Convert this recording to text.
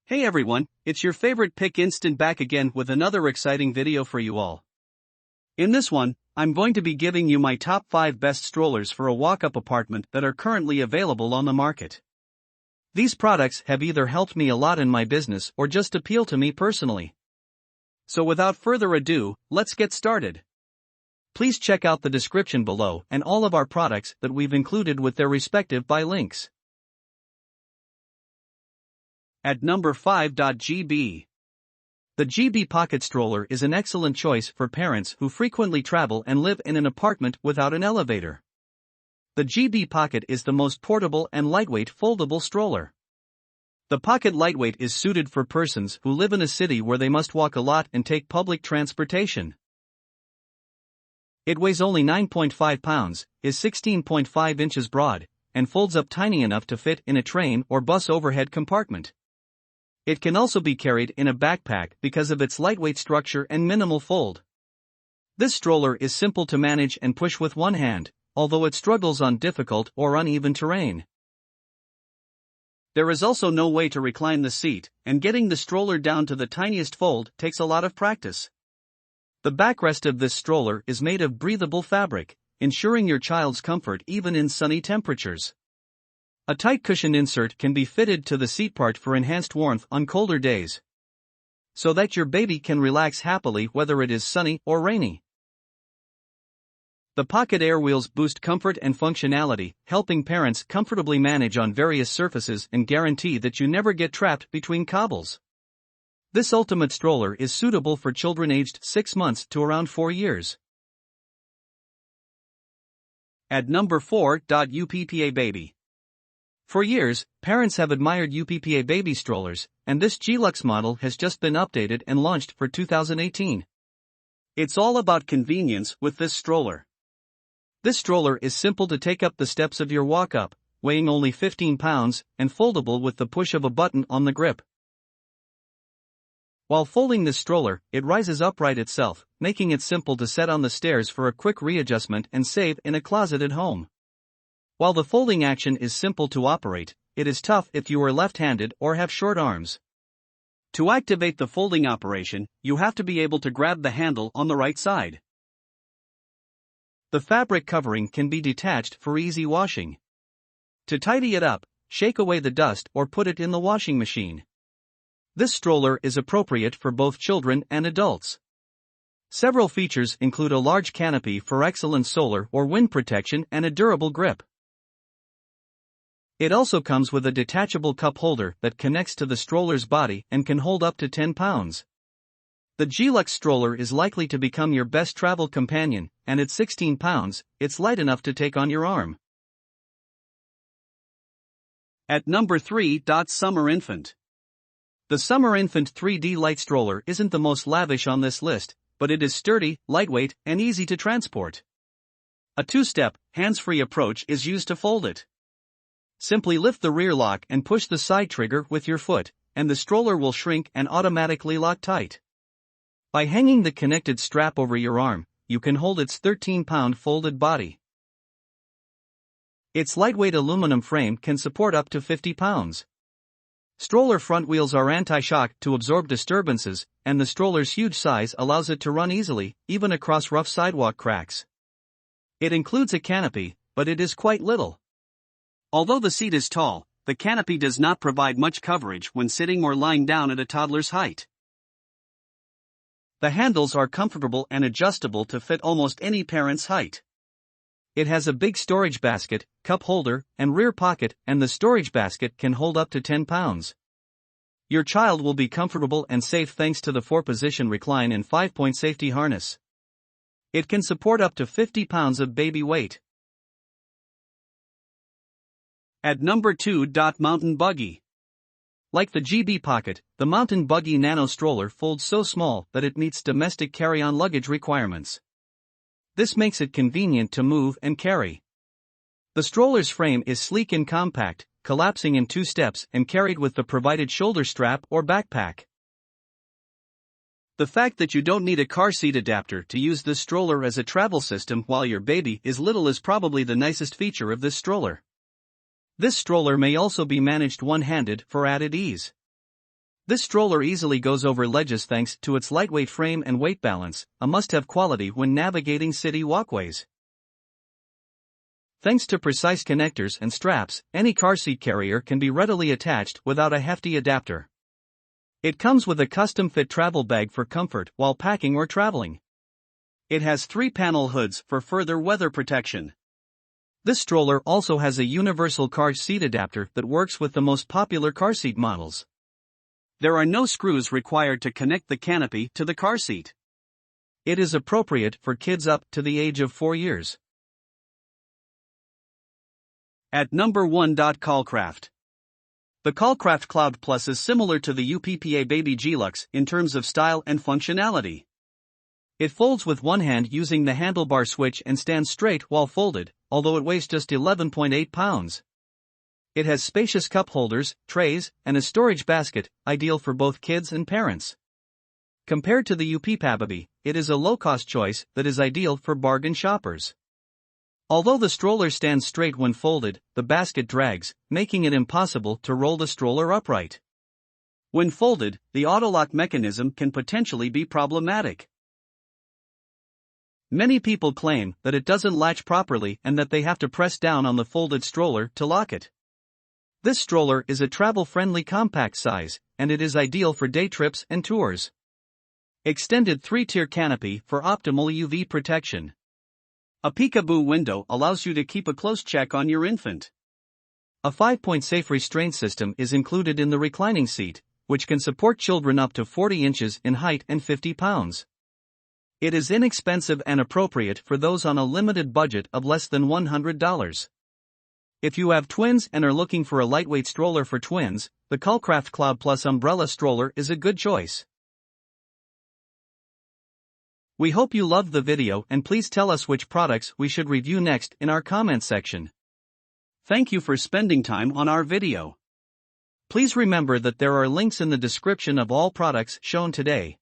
Hey everyone, it's your favorite Pick Instant back again with another exciting video for you all. In this one, I'm going to be giving you my top 5 best strollers for a walk-up apartment that are currently available on the market. These products have either helped me a lot in my business or just appeal to me personally. So without further ado, let's get started. Please check out the description below and all of our products that we've included with their respective buy links. At number 5. GB. The GB Pocket Stroller is an excellent choice for parents who frequently travel and live in an apartment without an elevator. The GB Pocket is the most portable and lightweight foldable stroller. The Pocket Lightweight is suited for persons who live in a city where they must walk a lot and take public transportation. It weighs only 9.5 pounds, is 16.5 inches broad, and folds up tiny enough to fit in a train or bus overhead compartment. It can also be carried in a backpack because of its lightweight structure and minimal fold. This stroller is simple to manage and push with one hand, although it struggles on difficult or uneven terrain. There is also no way to recline the seat, and getting the stroller down to the tiniest fold takes a lot of practice. The backrest of this stroller is made of breathable fabric, ensuring your child's comfort even in sunny temperatures. A tight cushion insert can be fitted to the seat part for enhanced warmth on colder days, so that your baby can relax happily whether it is sunny or rainy. The Pocket Air Wheels boost comfort and functionality, helping parents comfortably manage on various surfaces and guarantee that you never get trapped between cobbles. This ultimate stroller is suitable for children aged 6 months to around 4 years. At number 4. UPPA Baby. For years, parents have admired UPPA baby strollers, and this G-Lux model has just been updated and launched for 2018. It's all about convenience with this stroller. This stroller is simple to take up the steps of your walk-up, weighing only 15 pounds, and foldable with the push of a button on the grip. While folding this stroller, it rises upright itself, making it simple to set on the stairs for a quick readjustment and save in a closet at home. While the folding action is simple to operate, it is tough if you are left-handed or have short arms. To activate the folding operation, you have to be able to grab the handle on the right side. The fabric covering can be detached for easy washing. To tidy it up, shake away the dust or put it in the washing machine. This stroller is appropriate for both children and adults. Several features include a large canopy for excellent solar or wind protection and a durable grip. It also comes with a detachable cup holder that connects to the stroller's body and can hold up to 10 pounds. The G-Lux stroller is likely to become your best travel companion, and at 16 pounds, it's light enough to take on your arm. At number 3. Summer Infant. The Summer Infant 3D Light Stroller isn't the most lavish on this list, but it is sturdy, lightweight, and easy to transport. A 2-step, hands-free approach is used to fold it. Simply lift the rear lock and push the side trigger with your foot, and the stroller will shrink and automatically lock tight. By hanging the connected strap over your arm, you can hold its 13-pound folded body. Its lightweight aluminum frame can support up to 50 pounds. Stroller front wheels are anti-shock to absorb disturbances, and the stroller's huge size allows it to run easily, even across rough sidewalk cracks. It includes a canopy, but it is quite little. Although the seat is tall, the canopy does not provide much coverage when sitting or lying down at a toddler's height. The handles are comfortable and adjustable to fit almost any parent's height. It has a big storage basket, cup holder, and rear pocket, and the storage basket can hold up to 10 pounds. Your child will be comfortable and safe thanks to the 4-position recline and 5-point safety harness. It can support up to 50 pounds of baby weight. At number 2. Mountain Buggy. Like the GB Pocket, the Mountain Buggy Nano Stroller folds so small that it meets domestic carry-on luggage requirements. This makes it convenient to move and carry. The stroller's frame is sleek and compact, collapsing in 2 steps and carried with the provided shoulder strap or backpack. The fact that you don't need a car seat adapter to use this stroller as a travel system while your baby is little is probably the nicest feature of this stroller. This stroller may also be managed one-handed for added ease. This stroller easily goes over ledges thanks to its lightweight frame and weight balance, a must-have quality when navigating city walkways. Thanks to precise connectors and straps, any car seat carrier can be readily attached without a hefty adapter. It comes with a custom-fit travel bag for comfort while packing or traveling. It has 3-panel hoods for further weather protection. This stroller also has a universal car seat adapter that works with the most popular car seat models. There are no screws required to connect the canopy to the car seat. It is appropriate for kids up to the age of 4 years. At number 1. Callcraft. The Callcraft Cloud Plus is similar to the UPPA Baby G-Lux in terms of style and functionality. It folds with one hand using the handlebar switch and stands straight while folded, although it weighs just 11.8 pounds. It has spacious cup holders, trays, and a storage basket, ideal for both kids and parents. Compared to the UPPA, it is a low-cost choice that is ideal for bargain shoppers. Although the stroller stands straight when folded, the basket drags, making it impossible to roll the stroller upright. When folded, the autolock mechanism can potentially be problematic. Many people claim that it doesn't latch properly and that they have to press down on the folded stroller to lock it. This stroller is a travel-friendly compact size, and it is ideal for day trips and tours. Extended 3-tier canopy for optimal UV protection. A peekaboo window allows you to keep a close check on your infant. A 5-point safe restraint system is included in the reclining seat, which can support children up to 40 inches in height and 50 pounds. It is inexpensive and appropriate for those on a limited budget of less than $100. If you have twins and are looking for a lightweight stroller for twins, the Callcraft Cloud Plus Umbrella Stroller is a good choice. We hope you loved the video and please tell us which products we should review next in our comment section. Thank you for spending time on our video. Please remember that there are links in the description of all products shown today.